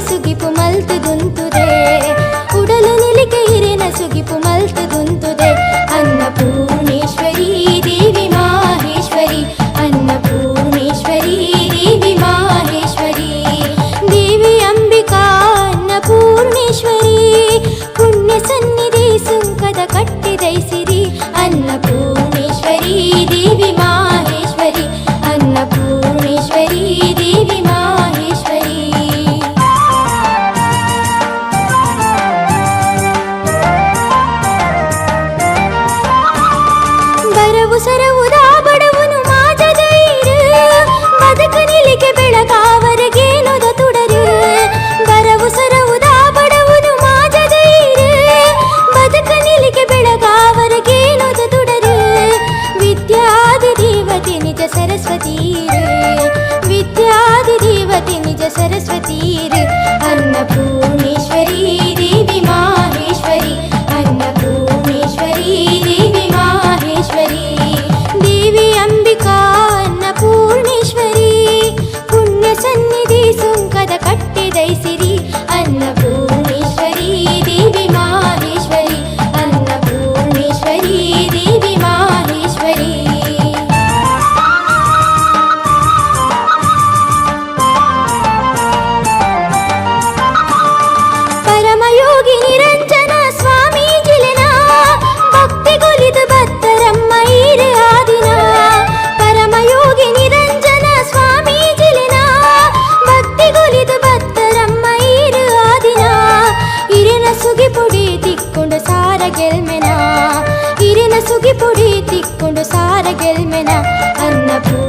ಸುಗಿಪು ಮಲ್ತು ದುಂತುದೆ ಉಡಲು ನಿಲಿಕೆ ಇರಿನ ಸುಗಿಪು ಮಲ್ತು ದುಂತುದೆ ಅನ್ನಪೂರ್ಣೇಶ್ವರಿ ದೇವಿ ಮಾಹೇಶ್ವರಿ ಅನ್ನಪೂರ್ಣೇಶ್ವರಿ ದೇವಿ ಮಾಹೇಶ್ವರಿ ದೇವಿ ಅಂಬಿಕಾ ಅನ್ನಪೂರ್ಣೇಶ್ವರಿ ಪುಣ್ಯ ಸನ್ನಿಧಿ ಸುಂಕದ ಕಟ್ಟಿದೈಸಿರಿ ಅನ್ನಪೂರ್ಣೇಶ್ವರಿ ದೇವಿ ಮಾಹೇಶ್ವರಿ ಅನ್ನಪೂರ್ಣೇಶ್ವರಿ ದೇವಿ ಮಾಹೇಶ್ವರಿ ಬರವು ಸರವುದಾ ಬಡವನು ಮಾಜದೈರು ಬದುಕು ನಿಲಿಕೆ ಬೆಳಗಾವರೆಗೇನೊದ ತುಡರು ಬರವು ಸರವುದಾ ಬಡವನು ಮಾಜದೈರು ಬದುಕು ನಿಲಿಕೆ ಬೆಳಗಾವರೆಗೇನೊದ ತುಡರು ವಿದ್ಯಾದಿ ದೇವತೆ ನಿಜ ಸರಸ್ವತೀರು ವಿದ್ಯಾದಿ ದೇವತೆ ನಿಜ ಸರಸ್ವತೀರು ಅನ್ನಪೂರ್ಣೇಶ್ವರಿ ದೇವಿ ಮಾಹೇಶ್ವರಿ ಅನ್ನಪೂರ್ಣೇಶ್ವರಿ ದೇವಿ ಮಾಹೇಶ್ವರಿ ದೇವಿ ಅಂಬಿಕಾ ಅನ್ನಪೂರ್ಣೇಶ್ವರಿ ಪುಣ್ಯ ಸನ್ನಿಧಿ ಸುಂಕದ ಕಟ್ಟಿದೈಸಿರಿ ಅನ್ನಪೂರ್ಣೇಶ್ವರಿ ದೇವಿ ಮಾಹೇಶ್ವರಿ ಅನ್ನಪೂರ್ಣೇಶ್ವರಿ ದೇವಿ ಮಾಹೇಶ್ವರಿ ಪರಮಯೋಗಿ ನಿರಂಜನ ಸ್ವಾಮೀಜಿಲೆನ ಭಕ್ತಿಗೊಲಿದು ಭಕ್ತರಮ್ಮ ಈರೆ ಆದಿನ ಪರಮಯೋಗಿ ನಿರಂಜನ ಸ್ವಾಮೀಜಿಲೆನ ಭಕ್ತಿಗೊಲಿದು ಭಕ್ತರಮ್ಮ ಈರೆ ಆದಿನ ಇರಿನ ಸುಗಿಪುಡಿ ತಿಕ್ಕೊಂಡು ಸಾರ ಗೆಲ್ಮೆನ ಇರಿನ ಸುಗಿಪುಡಿ ತಿಕ್ಕೊಂಡು ಸಾರ ಗೆಲ್ಮೆನ ಅನ್ನಪೂರ್ಣ